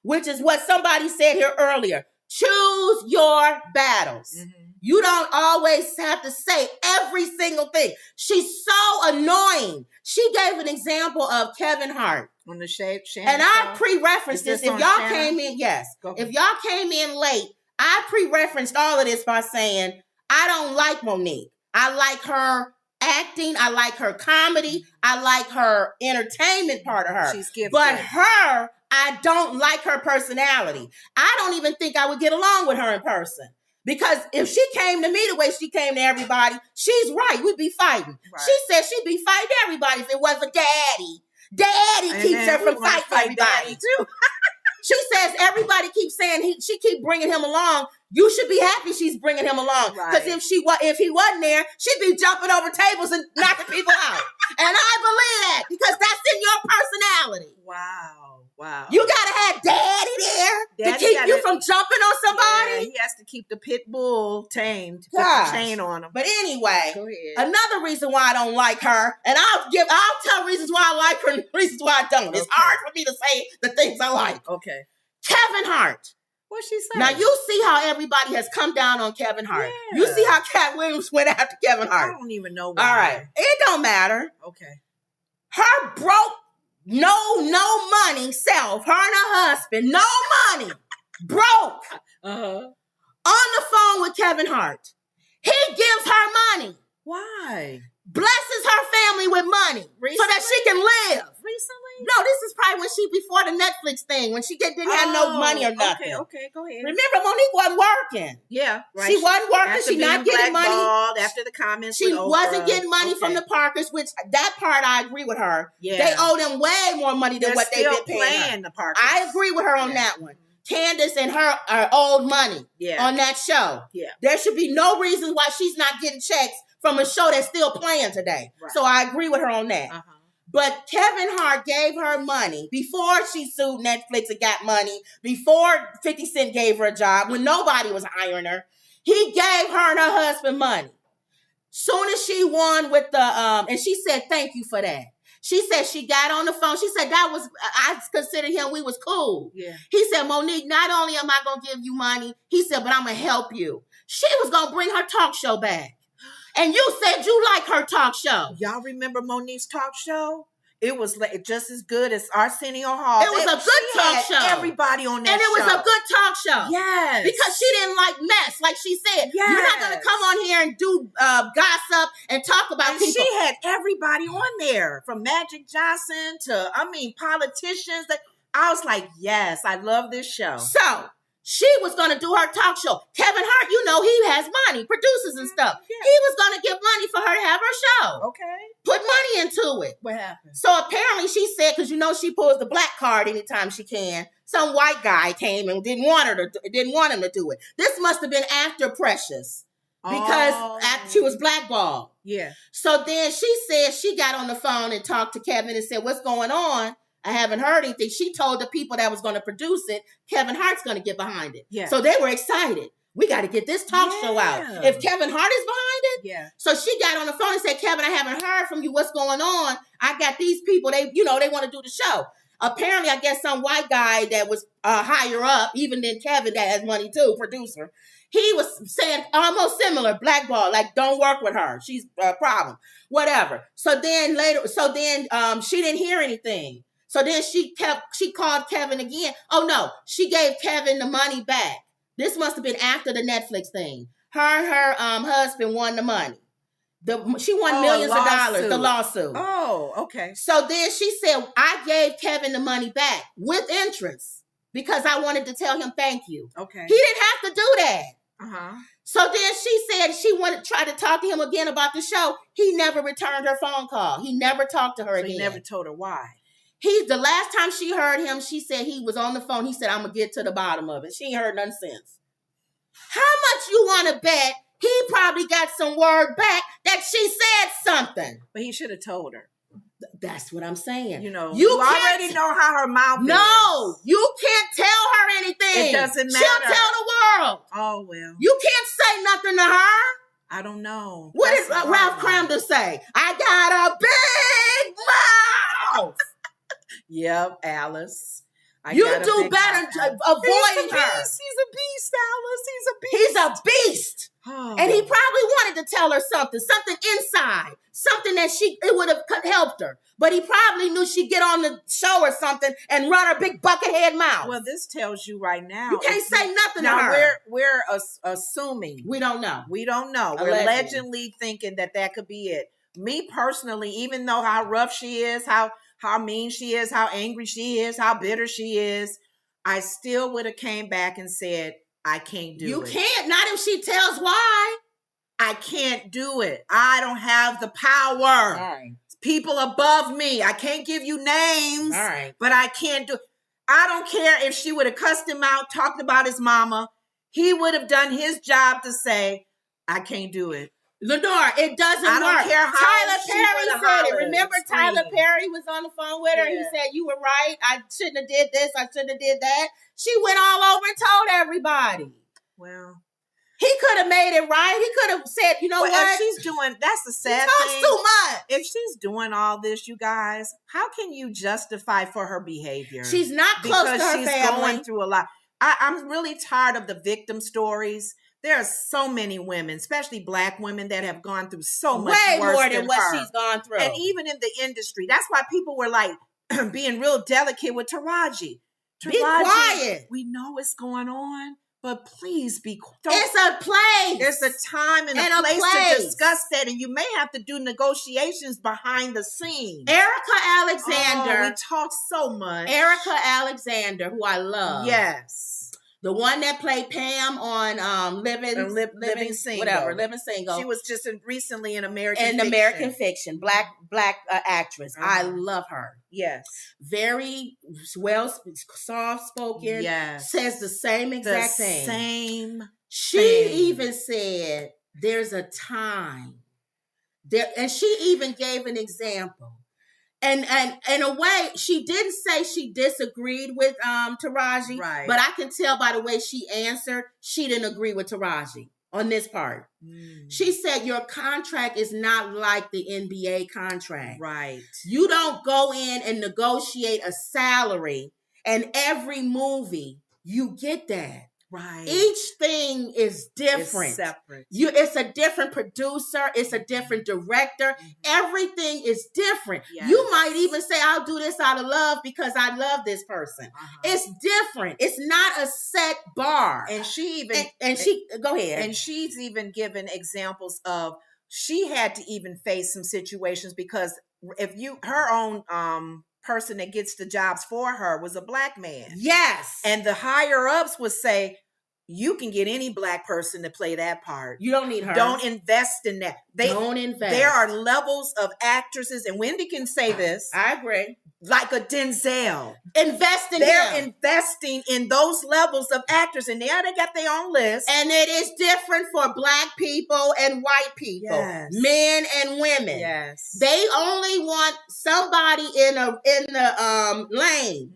which is what somebody said here earlier. Choose your battles. Mm-hmm. You don't always have to say every single thing. She's so annoying. She gave an example of Kevin Hart. On the Shannon and I pre-referenced this. If y'all came in, if y'all came in late, I pre-referenced all of this by saying, I don't like Monique. I like her acting. I like her comedy. I like her entertainment part of her. She's gifted. But her, I don't like her personality. I don't even think I would get along with her in person. Because if she came to me the way she came to everybody, she's right. We'd be fighting. Right. She said she'd be fighting everybody if it wasn't Daddy. Daddy keeps her from fighting everybody. Too. She says everybody keeps saying she keep bringing him along. You should be happy she's bringing him along. Because if he wasn't there, she'd be jumping over tables and knocking people out. And I believe that because that's in your personality. Wow. You gotta have Daddy there to keep you from jumping on somebody. Yeah, he has to keep the pit bull tamed, put the chain on him. But anyway, another reason why I don't like her, and I'll tell reasons why I like her and reasons why I don't. It's hard for me to say the things I like. Okay. Kevin Hart. What's she saying? Now you see how everybody has come down on Kevin Hart. Yeah. You see how Cat Williams went after Kevin Hart. I don't even know why. All right. It don't matter. Okay. Her broke no money self, her and her husband, no money, broke, on the phone with Kevin Hart. He gives her money. Why? Blesses her family with money. Recently? So that she can live. Recently? No, this is probably before the Netflix thing, when she didn't have no money or nothing. Okay, go ahead. Remember, Monique wasn't working. Yeah, right. She wasn't working. She not getting money. After the comments, she wasn't getting money from the Parkers, which that part I agree with her. Yeah. They owe them way more money than what they've been paying her. The Parkers. I agree with her on that one. Candace and her are owed money on that show. Yeah. There should be no reason why she's not getting checks from a show that's still playing today. Right. So I agree with her on that. Uh-huh. But Kevin Hart gave her money before she sued Netflix and got money, before 50 Cent gave her a job, when nobody was hiring her. He gave her and her husband money. Soon as she won with the, and she said, thank you for that. She said she got on the phone. She said I considered him, we was cool. Yeah. He said, Monique, not only am I going to give you money, he said, but I'm going to help you. She was going to bring her talk show back. And you said you like her talk show. Y'all remember Monique's talk show? It was just as good as Arsenio Hall. It was a good talk show. Everybody on that show. And it was a good talk show. Yes. Because she didn't like mess, like she said. Yes. You're not going to come on here and do gossip and talk about people. She had everybody on there, from Magic Johnson to, politicians. I was like, yes, I love this show. So she was going to do her talk show. Kevin Hart, he has money, produces and stuff. Yeah. He was going to give money for her to have her show. Okay. Put money into it. What happened? So apparently she said, because she pulls the black card anytime she can, some white guy came and didn't want him to do it. This must have been after Precious, because she was blackballed. Yeah. So then she said she got on the phone and talked to Kevin and said, what's going on? I haven't heard anything. She told the people that was going to produce it, Kevin Hart's going to get behind it. Yeah. So they were excited. We got to get this talk show out. If Kevin Hart is behind it. Yeah. So she got on the phone and said, Kevin, I haven't heard from you. What's going on? I got these people. They want to do the show. Apparently, I guess some white guy that was higher up, even than Kevin that has money too, producer, he was saying almost similar, blackball, like don't work with her. She's a problem. Whatever. So then she didn't hear anything. So then she called Kevin again. Oh no, she gave Kevin the money back. This must have been after the Netflix thing. Her and her husband won the money. She won millions of dollars, the lawsuit. Oh, okay. So then she said, I gave Kevin the money back with interest because I wanted to tell him thank you. Okay. He didn't have to do that. Uh-huh. So then she said she wanted to try to talk to him again about the show. He never returned her phone call. He never talked to her again. He never told her why. The last time she heard him, she said he was on the phone. He said, I'm going to get to the bottom of it. She ain't heard nothing since. How much you want to bet he probably got some word back that she said something? But he should have told her. That's what I'm saying. You already know how her mouth is. No, you can't tell her anything. It doesn't matter. She'll tell the world. Oh, well. You can't say nothing to her. I don't know. What does Ralph Cramden say? I got a big mouth. Yep, Alice. You do better avoiding her. He's a beast, Alice. He's a beast. He's a beast. Oh. And he probably wanted to tell her something inside, something that it would have helped her. But he probably knew she'd get on the show or something and run her big buckethead mouth. Well, this tells you right now. You can't say nothing to her. Now, we're assuming. We don't know. We don't know. Allegedly. We're allegedly thinking that could be it. Me personally, even though how rough she is, how mean she is, how angry she is, how bitter she is, I still would have came back and said, I can't do it. You can't. Not if she tells why. I can't do it. I don't have the power. All right. People above me. I can't give you names. All right. But I can't do it. I don't care if she would have cussed him out, talked about his mama. He would have done his job to say, I can't do it. Lenore, it doesn't work. I don't care how Tyler Perry said it. Remember Tyler Perry was on the phone with her? Yeah. He said, you were right. I shouldn't have did this. I shouldn't have did that. She went all over and told everybody. Well, he could have made it right. He could have said, you know what? If she's doing, that's the sad thing. She talks too much. If she's doing all this, you guys, how can you justify for her behavior? She's not close to her family. Because she's going through a lot. I'm really tired of the victim stories. There are so many women, especially Black women, that have gone through so much way worse more than what her. She's gone through. And even in the industry, that's why people were like being real delicate with Taraji. Be quiet. We know what's going on, but please be quiet. It's a place. There's a time and a place to discuss that, and you may have to do negotiations behind the scenes. Erica Alexander. Oh, we talk so much. Erica Alexander, who I love. Yes. The one that played Pam on Living Single. Whatever, Living Single. She was just recently in American Fiction. Black actress. I love her. Yes. Very well, soft-spoken. Yes. Says the same exact thing. Same She even said, there's a time. And she even gave an example. And in a way, she didn't say she disagreed with Taraji, right. But I can tell by the way she answered, she didn't agree with Taraji on this part. She said, your contract is not like the NBA contract. Right. You don't go in and negotiate a salary, and every movie, you get that. Right. Each thing is different. It's separate. It's a different producer. It's a different director. Mm-hmm. Everything is different. Yes. You might even say, I'll do this out of love because I love this person. It's different. It's not a set bar. And she even... Go ahead. And she's even given examples of, she had to even face some situations because her own person that gets the jobs for her was a Black man. Yes. And the higher ups would say, you can get any Black person to play that part. You don't need her. Don't invest in that. Don't invest. There are levels of actresses, and Wendy can say this. I agree. Like a Denzel. Invest in They're investing in those levels of actors, and now they got their own list. And it is different for Black people and white people. Yes. Men and women. Yes. They only want somebody in the lane.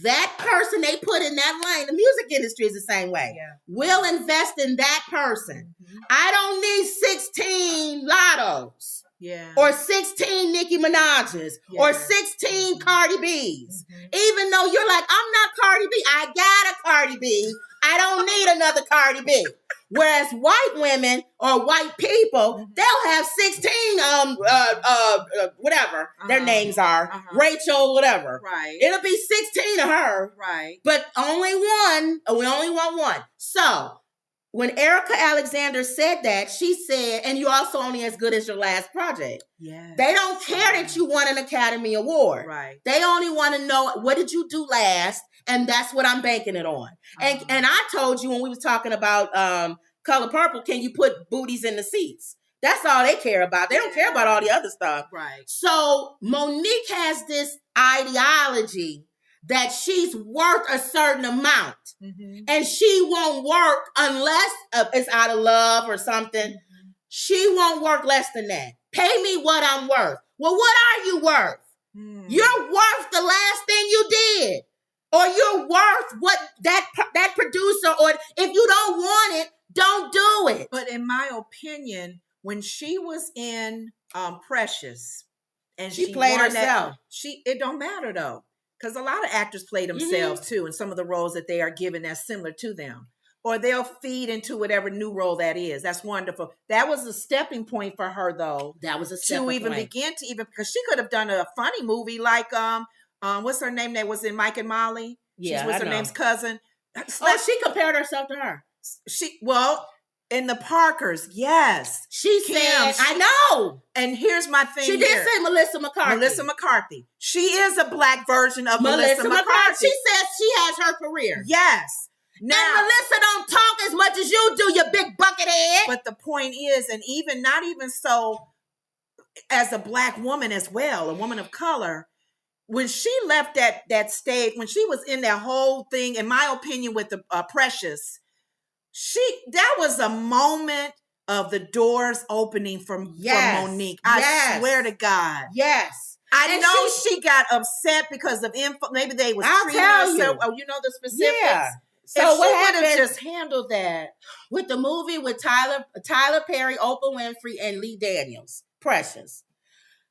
That person they put in that lane, the music industry is the same way. Yeah. We'll invest in that person. I don't need 16 Lottos. Yeah. Or 16 Nicki Minaj's. Yeah. Or 16 Cardi B's. Even though you're like, I'm not Cardi B. I got a Cardi B. I don't need another Cardi B. Whereas white women or white people, they'll have 16, whatever their names are, Rachel, whatever. Right. It'll be 16 of her. Right. But only one, we only want one. So when Erica Alexander said that, she said, and you're also only as good as your last project. Yeah. They don't care that you won an Academy Award. Right. They only want to know, what did you do last? And that's what I'm banking it on. And I told you when we was talking about Color Purple, can you put booties in the seats? That's all they care about. They don't care about all the other stuff. Right. So Monique has this ideology that she's worth a certain amount. And she won't work unless it's out of love or something. She won't work less than that. Pay me what I'm worth. Well, what are you worth? You're worth the last thing you did. Or you're worth what that producer, or if you don't want it, don't do it. But in my opinion, when she was in Precious, and she played herself. It don't matter though. Because a lot of actors play themselves too, in some of the roles that they are given that's similar to them. Or they'll feed into whatever new role that is. That's wonderful. That was a stepping point for her, though. That was a stepping point. To even begin to because she could have done a funny movie like what's her name that was in Mike and Molly? Yeah, what's her name's cousin? She compared herself to her. In the Parkers, yes. She said, I know. And here's my thing. She did say Melissa McCarthy. Melissa McCarthy. She is a black version of Melissa McCarthy. She says she has her career. Yes. Now, and Melissa don't talk as much as you do, you big bucket head. But the point is, and not even so, as a black woman as well, a woman of color, when she left that stage, when she was in that whole thing, in my opinion, with the Precious, that was a moment of the doors opening for Monique. I swear to God. Yes. I know she got upset because of info. Maybe they was treating her so. Oh, you know the specifics. Yeah. So what happened? Just handled that with the movie with Tyler Perry, Oprah Winfrey, and Lee Daniels. Precious.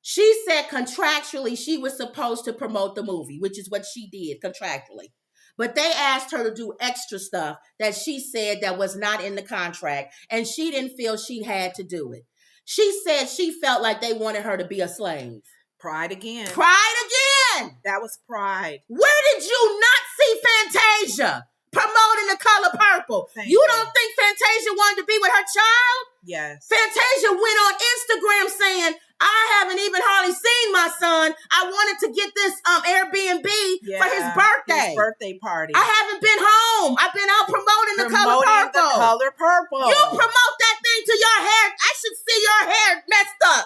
She said contractually she was supposed to promote the movie, which is what she did contractually. But they asked her to do extra stuff that she said that was not in the contract, and she didn't feel she had to do it. She said she felt like they wanted her to be a slave. Pride again. Pride again. That was pride. Where did you not see Fantasia promoting The Color Purple? You don't think Fantasia wanted to be with her child? Yes. Fantasia went on Instagram saying, I haven't even hardly seen my son. I wanted to get this Airbnb for his birthday. His birthday party. I haven't been home. I've been out promoting The Color Purple. The Color Purple. You promote that thing to your hair. I should see your hair messed up.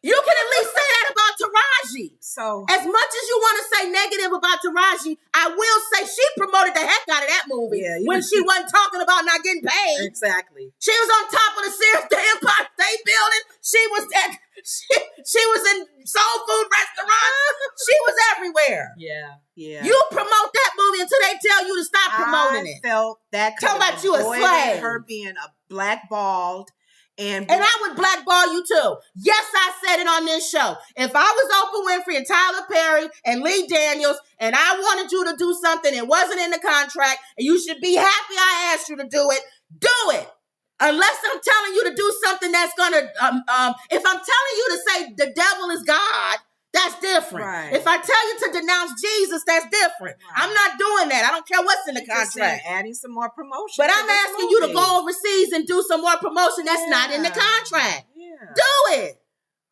You can at least say that about Taraji. So, as much as you want to say negative about Taraji, I will say she promoted the heck out of that movie when she wasn't talking about not getting paid. Exactly. She was on top of the Sears the Empire State Building. She was in soul food restaurants. She was everywhere. Yeah. You promote that movie until they tell you to stop promoting it. I felt that. Talk about you a slave. Her being a blackballed. And I would blackball you too. Yes, I said it on this show. If I was Oprah Winfrey and Tyler Perry and Lee Daniels and I wanted you to do something that wasn't in the contract and you should be happy I asked you to do it. Unless I'm telling you to do something that's going to, if I'm telling you to say the devil is God, that's different. Right. If I tell you to denounce Jesus, that's different. Right. I'm not doing that. I don't care what's in the contract. Adding some more promotion. But I'm asking you to go overseas and do some more promotion that's not in the contract. Yeah. Do it.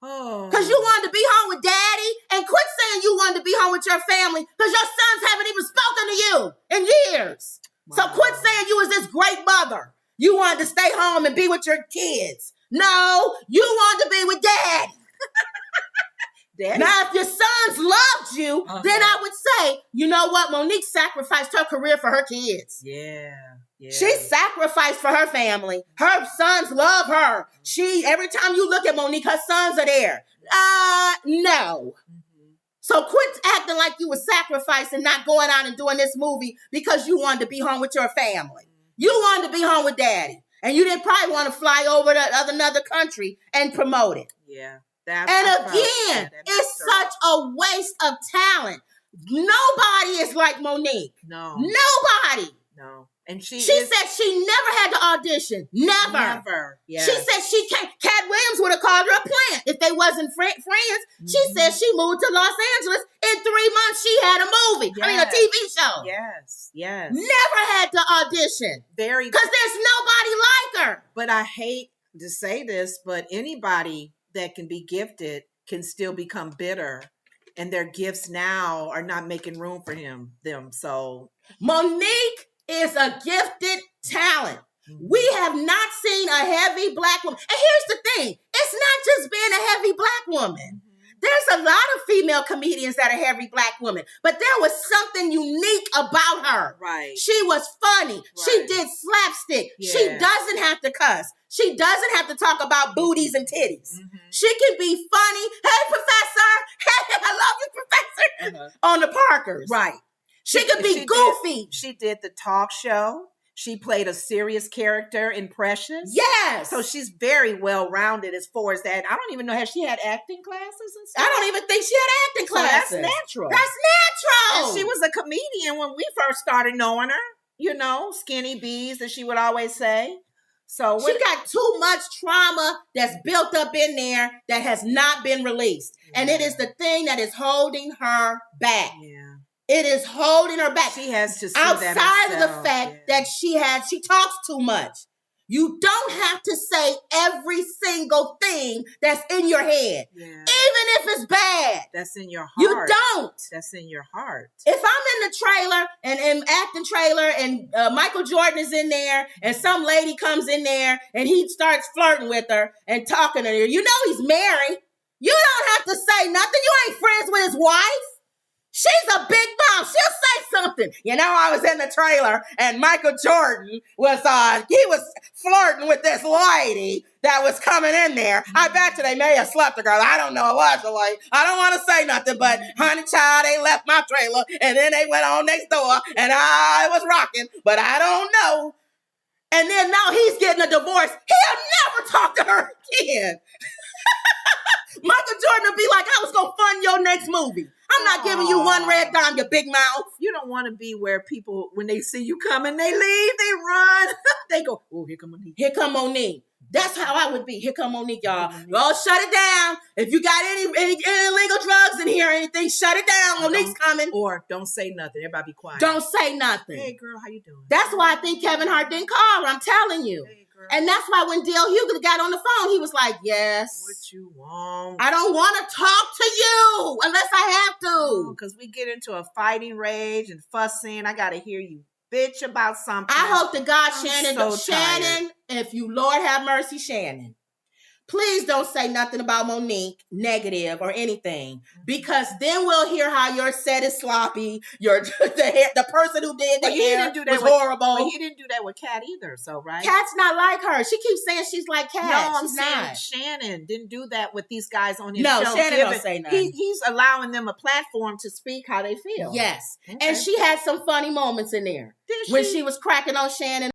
Oh. Because you wanted to be home with daddy, and quit saying you wanted to be home with your family because your sons haven't even spoken to you in years. Wow. So quit saying you was this great mother. You wanted to stay home and be with your kids. No, you wanted to be with daddy. Now, if your sons loved you, then I would say, you know what? Monique sacrificed her career for her kids. Yeah. She sacrificed for her family. Her sons love her. Every time you look at Monique, her sons are there. No. Mm-hmm. So quit acting like you were sacrificing, not going out and doing this movie because you wanted to be home with your family. You wanted to be home with daddy. And you didn't probably want to fly over to another country and promote it. Yeah. And again, it's such a waste of talent. Nobody is like Monique. No. Nobody. No. And she said she never had to audition. Never. Yes. She said she can't. Cat Williams would have called her a plant if they wasn't friends. Mm-hmm. She said she moved to Los Angeles. In 3 months, she had a movie. Yes. I mean, a TV show. Yes. Never had to audition. Because there's nobody like her. But I hate to say this, but anybody that can be gifted can still become bitter, and their gifts now are not making room for them. So Monique is a gifted talent. Mm-hmm. We have not seen a heavy black woman. And here's the thing. It's not just being a heavy black woman. Mm-hmm. There's a lot of female comedians that are heavy black women, but there was something unique about her. Right. She was funny. Right. She did slapstick. Yeah. She doesn't have to cuss. She doesn't have to talk about booties and titties. Mm-hmm. She can be funny. Hey, professor. Hey, I love you, professor. On the Parkers. Right. She could be goofy. She did the talk show. She played a serious character in Precious. Yes. So she's very well-rounded as far as that. I don't even know, has she had acting classes and stuff? I don't even think she had acting classes. So that's natural. That's natural. And she was a comedian when we first started knowing her. You know, skinny bees, as she would always say. So she got too much trauma that's built up in there that has not been released. Yeah. And it is the thing that is holding her back. Yeah. It is holding her back. She has to see outside that of the fact that she talks too much. You don't have to say every single thing that's in your head. Yeah. Even if it's bad. That's in your heart. You don't. That's in your heart. If I'm in the trailer and acting trailer and Michael Jordan is in there and some lady comes in there and he starts flirting with her and talking to her, you know he's married. You don't have to say nothing. You ain't friends with his wife. She's a big mouth. She'll say something. You know, I was in the trailer and Michael Jordan was he was flirting with this lady that was coming in there. I bet you they may have slept the girl. I don't know. It was like, I don't want to say nothing, but honey child, they left my trailer and then they went on next door and I was rocking, but I don't know. And then now he's getting a divorce. He'll never talk to her again. Michael Jordan will be like, I was going to fund your next movie. I'm not giving you one red dime, you big mouth. You don't want to be where people, when they see you coming, they leave, they run. They go, oh, here come Monique. Here come Monique. That's how I would be. Here come Monique, y'all. Y'all shut it down. If you got any illegal drugs in here or anything, shut it down. Monique's coming. Or don't say nothing. Everybody be quiet. Don't say nothing. Hey, girl, how you doing? That's why I think Kevin Hart didn't call her. I'm telling you. Hey, and that's why when Dale Hughley got on the phone, he was like, yes. What you want? I don't want to talk to you unless I have to. Because we get into a fighting rage and fussing. I got to hear you bitch about something. I hope to God, Shannon, if you, Lord have mercy, Shannon, please don't say nothing about Monique, negative or anything, because then we'll hear how your set is sloppy. The person who did the hair was horrible. But he didn't do that with Kat either, so right? Kat's not like her. She keeps saying she's like Kat. No, I'm she's saying not. Shannon didn't do that with these guys on his show. No, Shannon don't say nothing. He's allowing them a platform to speak how they feel. Yes. Okay. And she had some funny moments in there. When she was cracking on Shannon.